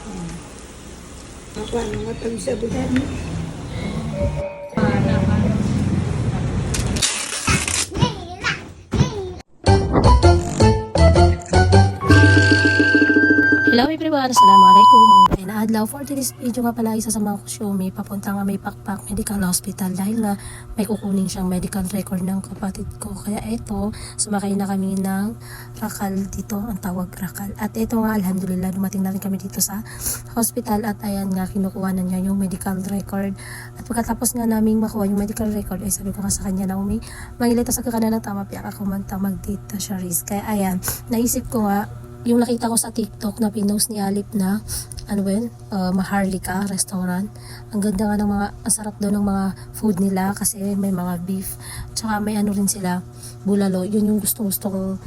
Ako ano nga pagsabutan. Hello everyone, assalamualaikum. Ay naadlaw for today's video nga pala isa sa mga Xiaomi papunta nga may Pakpak Medical Hospital dahil nga may kukunin siyang medical record ng kapatid ko. Kaya ito, sumakay na kami ng Rakal dito, ang tawag Rakal. At ito nga alhamdulillah dumating na rin kami dito sa hospital at ayan nga kinukuha na niya yung medical record. At pagkatapos nga namin makuha yung medical record ay sabi ko nga sa kanya na mangilita sa kakana na tama piyak ako man tamag dito siya risk. Kaya ayan, naisip ko nga yung nakita ko sa TikTok na pinost ni Alip na Maharlika restaurant. Ang ganda nga ng mga, ang sarap doon ng mga food nila kasi may mga beef. Tsaka may ano rin sila, bulalo. Yun yung gusto kong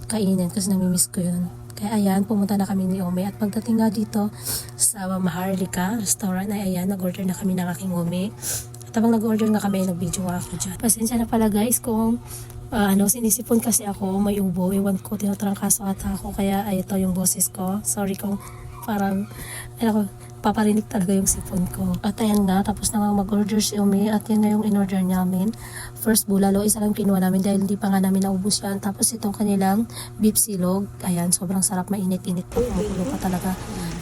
kainin kasi namimiss ko yun. Kaya ayan, pumunta na kami ni Ome. At pagdating nga dito sa Maharlika restaurant ay ayan, nag-order na kami ng aking Ome. At habang nag-order nga kami, nag-video nga ako dyan. Pasensya na pala guys kung sinisipon kasi ako, may ubo, ewan ko, tinatrangkaso ata ako, kaya ay ito yung boses ko. Sorry kung parang, paparinig talaga yung sipon ko. At ayan nga, tapos na nga mag-order si Umi at yan na yung in-order namin. First bulalo, isa lang kinuha namin dahil hindi pa nga namin naubos yan. Tapos itong kanilang beef silog, ayan, sobrang sarap, mainit-init pa, kumukulo pa talaga.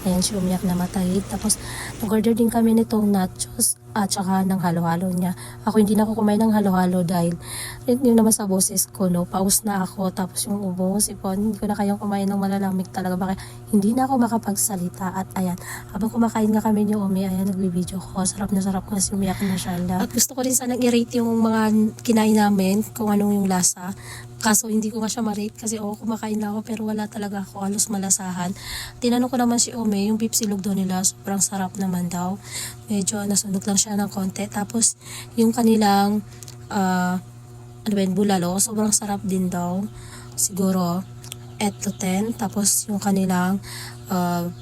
Ayan, si umiyak na matay. Tapos nag-order din kami nitong nachos at saka ng halo-halo niya. Ako hindi na ako kumain ng halo-halo dahil yun naman sa boses ko, no, paus na ako. Tapos yung ubo, sipon, hindi ko na kayang kumain ng malalamig talaga. Bakit hindi na ako makapagsalita. At ayan, habang kumakain nga kami ni Umi, ayan, nagbibideo ko. Sarap na sarap kasi umiyak na siya. At gusto ko rin sanang i-rate yung mga kinain namin, kung anong yung lasa. Kaso hindi ko nga siya ma-rate kasi kumakain na ako pero wala talaga ako halos malasahan. Tinanong ko naman si Ome, yung beef silog daw nila, sobrang sarap naman daw. Medyo nasunog lang siya ng konti. Tapos yung kanilang bulalo, sobrang sarap din daw. Siguro 8 to 10. Tapos yung kanilang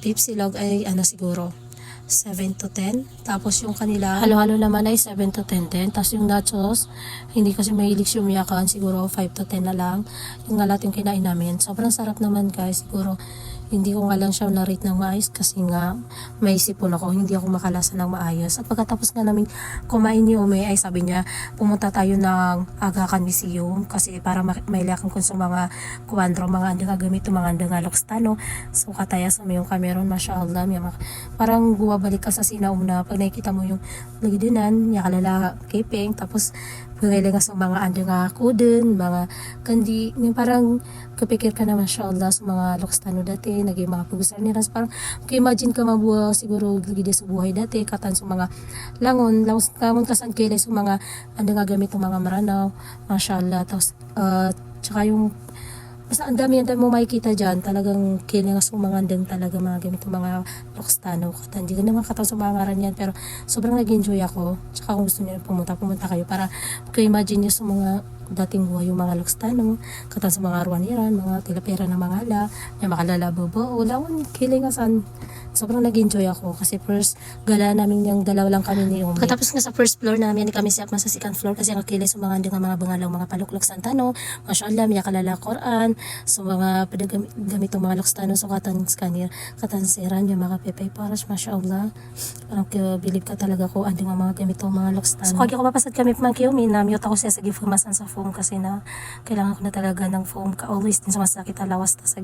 beef silog ay siguro 7 to 10. Tapos yung kanila halo-halo naman ay 7 to 10 din. Tapos yung nachos, hindi kasi mahilig siya umiyakan, siguro 5 to 10 na lang. Yung nga lahat yung kinain namin. Sobrang sarap naman guys. Siguro hindi ko nga lang siya na-rate ng maayos kasi nga may sipon ako, hindi ako makalasa ng maayos. At pagkatapos nga namin kumain ni Ome ay sabi niya pumunta tayo ng Aga Khan Museum kasi para mailakan ko sa mga kuwandro, mga andang gamit, mga andang lokstano. So kataya sa may yung kameron, mashallah, parang bumabalik ka sa sinauna pag nakikita mo yung lagidinan, niya kalala kiping, tapos pagkailan nga sa mga andang kuden, mga kandi, yung parang kapikir ka na mashallah sa mga lokstano dati, naging mga pag-usar nila. So, parang imagine ka mabuha siguro gilid sa buhay dati, katan sa mga langon kamon kasan kailay sa mga andang gamit ng mga maranaw, mashallah. Tapos tsaka yung basta ang dami mo makikita dyan, talagang kailangan sa mga andang talaga mga gamit ng mga lokstano. Hindi ko naman katang sa mga ngaran yan, pero sobrang nag-enjoy ako. Tsaka kung gusto niyo pumunta kayo para imagine niyo sa mga dating buhay yung mga lokstano, katang sa mga ruaniran, mga tilapera na mga hala, yung makalalabobo, ulawon, kailangan sobrang nag-enjoy ako kasi first gala namin yung dalaw lang kami ni Umi. Katapos nga sa first floor namin, kami siya sa second floor kasi ang kilay sa mga mga bangalaw, mga paluklok santano, mashallah, may kalala Quran, so mga padagamit ng mga lokstano, so katan scanner, katan seran, yung mga pepay paras, mashallah, parang bilib ka talaga ko, anding mga gamit ng mga lokstano. So kagi ko papasad kami pang Umi, namiyot ako siya sa gifumasan sa foam kasi na kailangan ko na talaga ng foam ka always din sa masakit alawas ta sa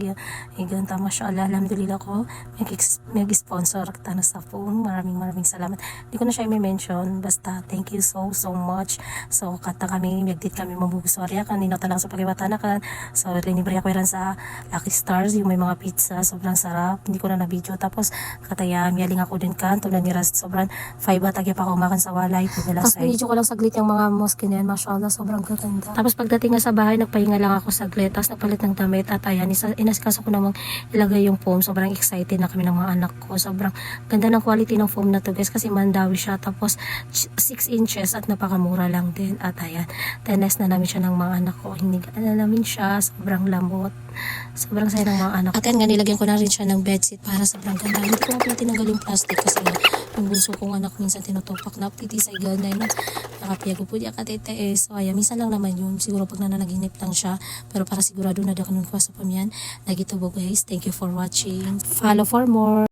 higan ta, mashallah, alhamdulillah ko may sponsor ta na sa foam. Maraming salamat. Hindi ko na siya i-mention, basta thank you so much. So kata kami magdit kami mabubuswarya kanina talaga sa pagibatan so linibre ako ran sa Lucky Stars yung may mga pizza, sobrang sarap, hindi ko na na-video. Tapos kataya miyaling ako din kan tulad ni Ras, sobrang 5 atagi pa ako makan sa walay pagala sa video ko lang saglit yung mga mosque na yan, mashallah, sobrang gaganda. Tapos pagdating nga sa bahay, nagpahinga lang ako saglit, tapos napalit ng damit at ayan, inasikaso ko namang ilagay yung foam. Sobrang excited na kami ng mga anak ko. Sobrang ganda ng quality ng foam na to guys kasi mandawi siya, tapos 6 inches at napakamura lang din. At ayan, tenes na namin siya ng mga anak ko, hinigaan na namin siya, sobrang lambot, sobrang saya ng mga anak ko. At yan nga, nilagyan ko na rin siya ng bedsheet para sobrang ganda. Hindi ko nga tinanggal yung plastic kasi yung bunso kong anak minsan tinutupak na piti sa ganay na nakapiyago po di akatete so ayan, minsan lang naman yun, siguro pag nananaginip lang siya, pero para sigurado na dakanun ko sa pamyan nagitubo guys. Thank you for watching, follow for more.